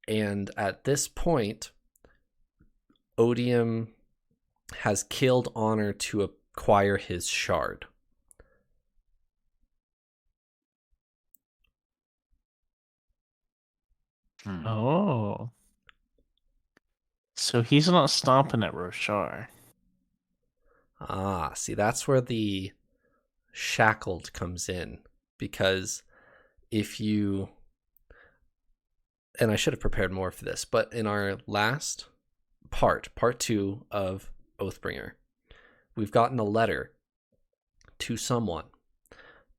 And at this point, Odium has killed Honor to acquire his shard. Oh. So he's not stomping at Roshar. Ah, see, that's where the shackled comes in. Because if you... And I should have prepared more for this, but in our last part 2 of Oathbringer, we've gotten a letter to someone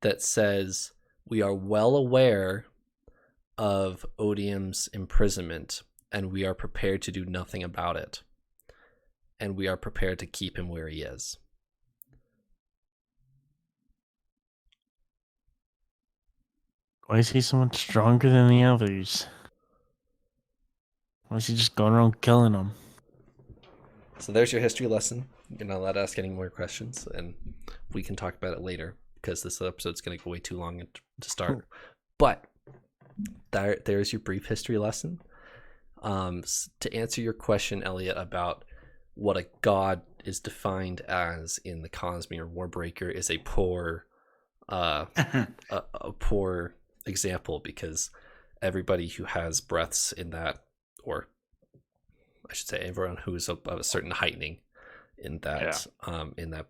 that says, we are well aware of Odium's imprisonment, and we are prepared to do nothing about it. And we are prepared to keep him where he is. Why is he so much stronger than the others? Why is he just going around killing them? So there's your history lesson. You're not allowed to ask any more questions, and we can talk about it later because this episode's going to go way too long to start. But there's your brief history lesson. To answer your question, Elliot, about what a god is defined as in the Cosmere, Warbreaker is a poor a poor example, because everybody who has breaths in that, or I should say everyone who is of a certain heightening in that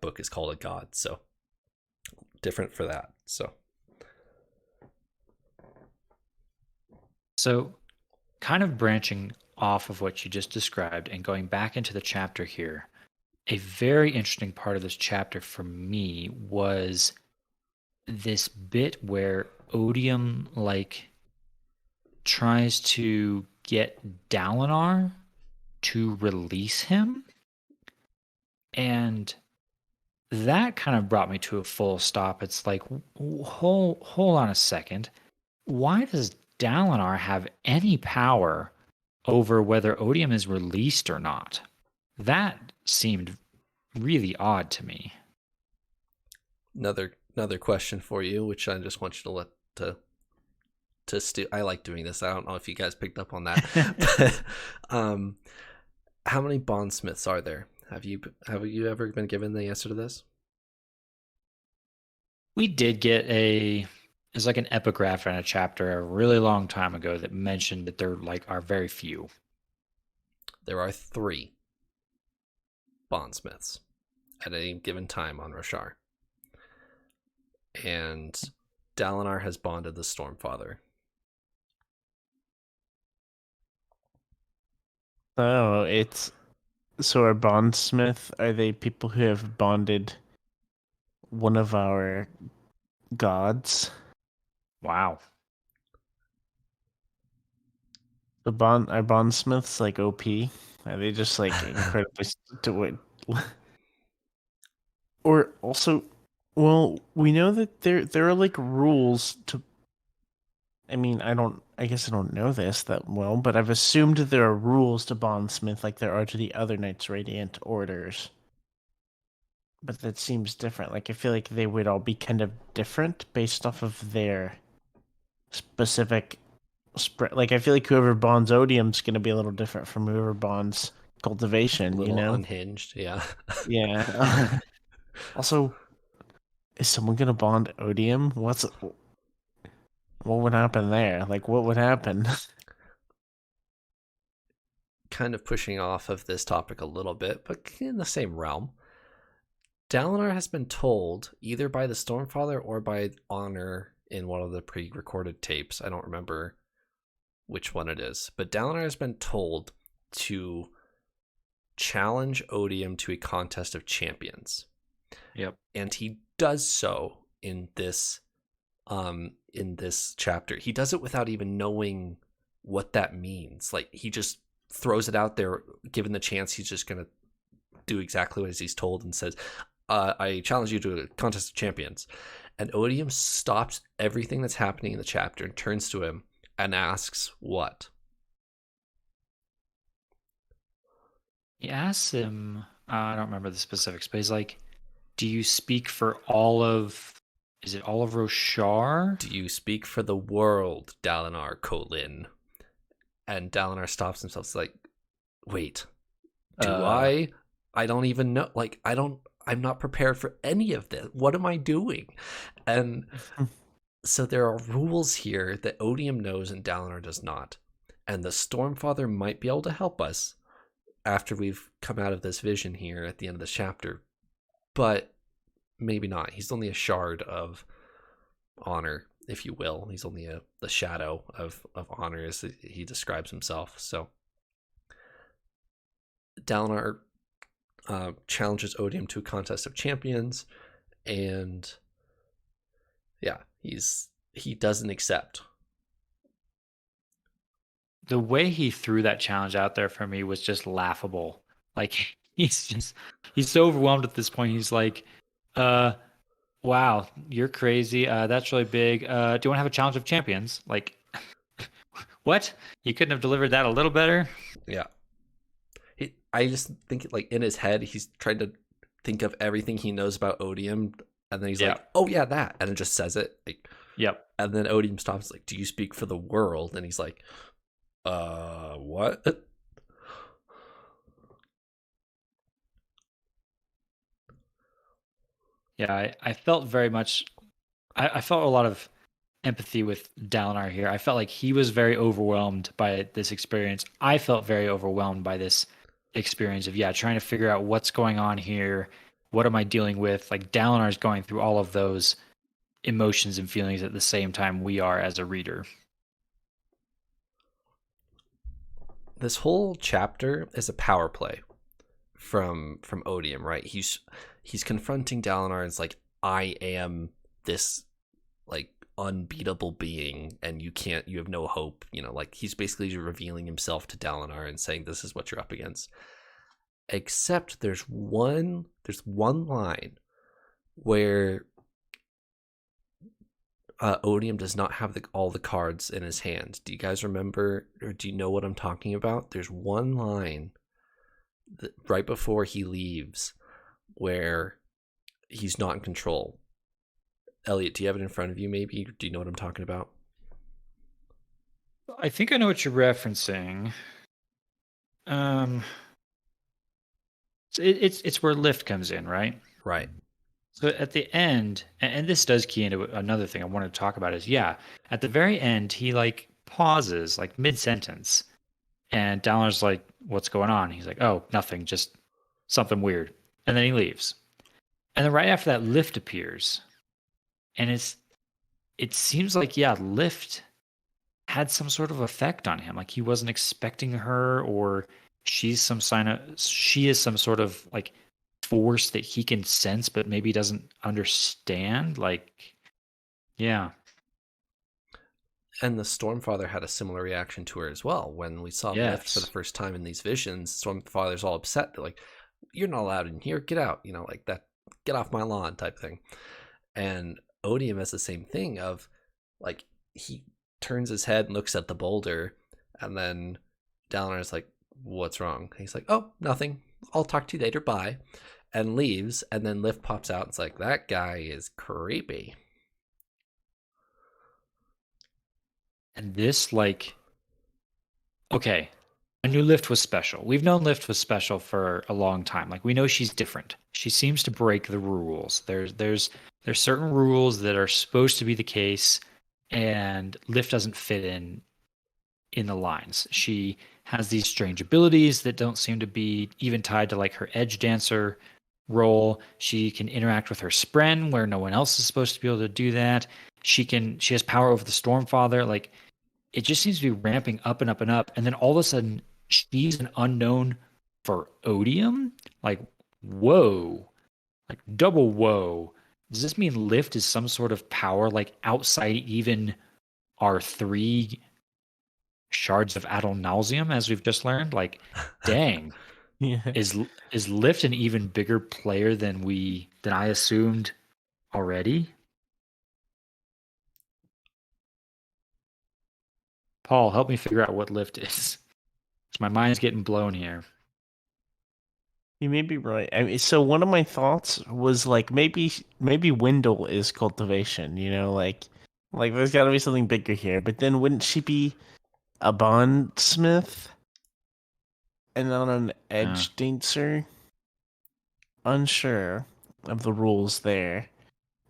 book is called a god. So different for that. So kind of branching off of what you just described and going back into the chapter here, a very interesting part of this chapter for me was this bit where Odium tries to get Dalinar to release him, and that kind of brought me to a full stop. It's like, hold on a second. Why does Dalinar have any power over whether Odium is released or not? That seemed really odd to me. Another question for you, which I just want you to let to stew. I like doing this. I don't know if you guys picked up on that. But, how many bondsmiths are there? Have you ever been given the answer to this? We did get it's like an epigraph in a chapter a really long time ago that mentioned that there are very few. There are 3 bondsmiths at any given time on Roshar. And Dalinar has bonded the Stormfather. Oh, it's so our bondsmith, are they people who have bonded one of our gods? Wow. Our bondsmiths like OP? Are they just like incredibly to it? Or also, well, we know that there are like rules to. I mean, I guess I don't know this that well, but I've assumed there are rules to bondsmith like there are to the other Knights Radiant orders. But that seems different. Like I feel like they would all be kind of different based off of their specific spread. Like I feel like whoever bonds Odium's going to be a little different from whoever bonds A Cultivation. little unhinged, yeah. Yeah. Also, is someone going to bond Odium? What would happen there? Like what would happen? Kind of pushing off of this topic a little bit, but in the same realm. Dalinar has been told, either by the Stormfather or by Honor in one of the pre-recorded tapes, I don't remember which one it is, but Dalinar has been told to challenge Odium to a contest of champions. Yep. And he does so in this chapter. He does it without even knowing what that means. Like he just throws it out there. Given the chance, he's just gonna do exactly what he's told and says, I challenge you to a contest of champions. And Odium stops everything that's happening in the chapter and turns to him and asks what? He asks him, I don't remember the specifics, but he's like, do you speak for all of, is it all of Roshar? Do you speak for the world, Dalinar Kholin? And Dalinar stops himself. It's like, wait, do I? I don't even know. Like, I'm not prepared for any of this. What am I doing? And so there are rules here that Odium knows and Dalinar does not. And the Stormfather might be able to help us after we've come out of this vision here at the end of the chapter. But maybe not. He's only a shard of honor, if you will. He's only the shadow of honor, as he describes himself. So Dalinar challenges Odium to a contest of champions, and yeah, he doesn't accept. The way he threw that challenge out there for me was just laughable. Like he's so overwhelmed at this point. He's like, wow, you're crazy. That's really big. Do you want to have a challenge of champions? Like, what? You couldn't have delivered that a little better? Yeah. I just think like in his head, he's trying to think of everything he knows about Odium. And then he's like, oh yeah, that. And it just says it. Like, yep. And then Odium stops like, do you speak for the world? And he's like, what? Yeah, I felt very much, I felt a lot of empathy with Dalinar here. I felt like he was very overwhelmed by this experience. I felt very overwhelmed by this experience of, trying to figure out what's going on here. What am I dealing with? Like Dalinar's going through all of those emotions and feelings at the same time we are as a reader. This whole chapter is a power play from Odium, right? He's confronting Dalinar and it's like, I am this like unbeatable being and you have no hope, like he's basically revealing himself to Dalinar and saying this is what you're up against. Except there's one line where Odium does not have all the cards in his hand. Do you guys remember, or do you know what I'm talking about? There's one line right before he leaves where he's not in control. Elliot, do you have it in front of you maybe? Do you know what I'm talking about? I think I know what you're referencing. It's where Lift comes in, right? Right. So at the end, and this does key into another thing I wanted to talk about is, at the very end, he like pauses like mid-sentence and Dalinar's like, what's going on? He's like, oh, nothing, just something weird. And then he leaves. And then right after that, Lift appears. And it seems like, yeah, Lift had some sort of effect on him. Like he wasn't expecting her, or she is some sort of like force that he can sense, but maybe doesn't understand. Like, yeah. And the Stormfather had a similar reaction to her as well. When we saw Lift for the Yes. first time in these visions, Stormfather's all upset. They're like, "You're not allowed in here. Get out." Like that. Get off my lawn type thing. And Odium has the same thing of, like, he turns his head and looks at the boulder, and then Dalinor's like, "What's wrong?" And he's like, "Oh, nothing. I'll talk to you later. Bye," and leaves. And then Lift pops out. And it's like, that guy is creepy. And this, like, okay, I knew Lift was special. We've known Lift was special for a long time. Like, we know she's different. She seems to break the rules. There's certain rules that are supposed to be the case, and Lift doesn't fit in the lines. She has these strange abilities that don't seem to be even tied to like her edge dancer role. She can interact with her Spren where no one else is supposed to be able to do that. She has power over the Stormfather. Like, it just seems to be ramping up and up and up. And then all of a sudden, she's an unknown for Odium. Like, whoa, like double whoa. Does this mean Lift is some sort of power like outside even our three shards of Adonalsium, as we've just learned? Like, dang, Yeah. is Lift an even bigger player than I assumed already? Paul, help me figure out what Lift is. My mind's getting blown here. You may be right. I mean, so one of my thoughts was like maybe Wendell is cultivation, like there's got to be something bigger here. But then wouldn't she be a bondsmith and not an edge dancer? Unsure of the rules there.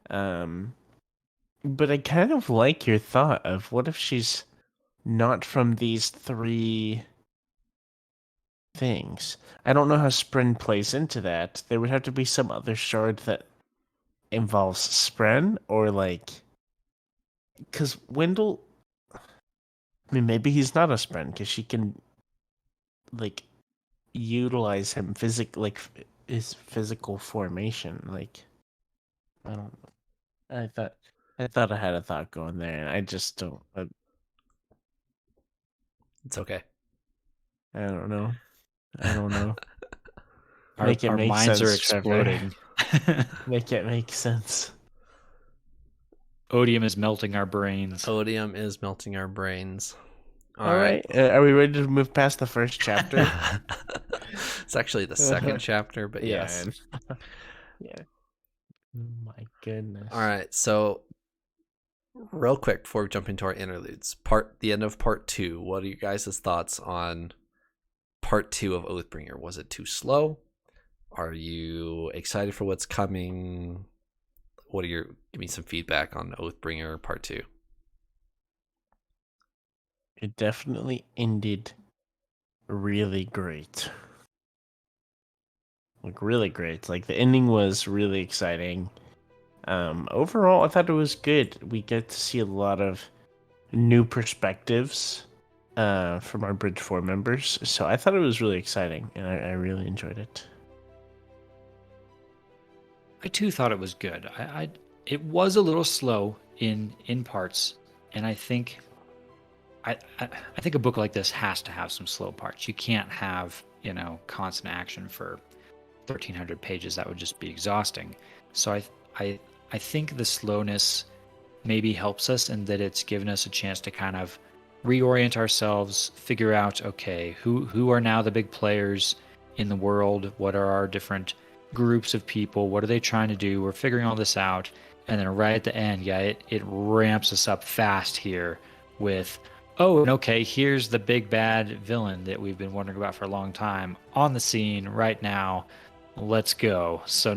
But I kind of like your thought of what if she's not from these three things. I don't know how Spren plays into that. There would have to be some other shard that involves Spren, or like, because Wendell. I mean, maybe he's not a Spren because she can, like, utilize him his physical formation. Like, I don't know. I thought I had a thought going there, and I just don't. It's okay. I don't know. I don't know. Our make minds sense, are exploding. Make it make sense. Odium is melting our brains. Odium is melting our brains. All right. Are we ready to move past the first chapter? It's actually the second chapter, but yes. Yeah. My goodness. All right. So, real quick before we jump into our interludes, the end of part 2. What are you guys' thoughts on part 2 of Oathbringer? Was it too slow? Are you excited for what's coming? Give me some feedback on Oathbringer part 2. It definitely ended really great. Like, really great. Like, the ending was really exciting. Overall, I thought it was good. We get to see a lot of new perspectives from our Bridge 4 members. So I thought it was really exciting, and I really enjoyed it. I too thought it was good. It was a little slow in parts, and I think I think a book like this has to have some slow parts. You can't have constant action for 1,300 pages. That would just be exhausting. So I think the slowness maybe helps us in that it's given us a chance to kind of reorient ourselves, figure out, okay, who are now the big players in the world? What are our different groups of people? What are they trying to do? We're figuring all this out. And then right at the end, it ramps us up fast here with, oh, and okay, here's the big bad villain that we've been wondering about for a long time on the scene right now. Let's go. So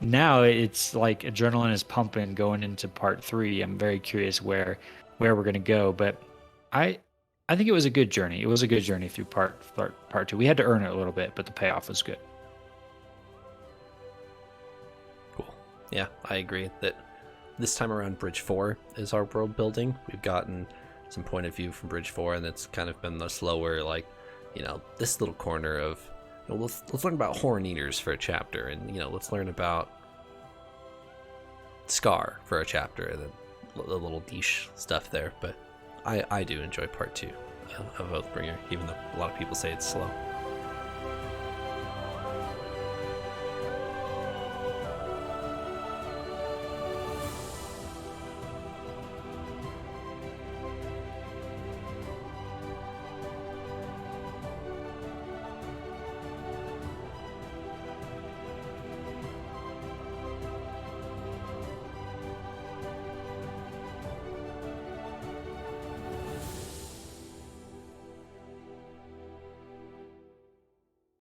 now it's like adrenaline is pumping going into part 3. I'm very curious where we're going to go, but I think it was a good journey. It was a good journey through part 2. We had to earn it a little bit, but the payoff was good. Yeah, I agree that this time around Bridge 4 is our world building. We've gotten some point of view from Bridge 4, and it's kind of been the slower, like, this little corner of, let's learn about Horn Eaters for a chapter, and, let's learn about Scar for a chapter, and then the little niche stuff there. But I do enjoy part 2 of Oathbringer, even though a lot of people say it's slow.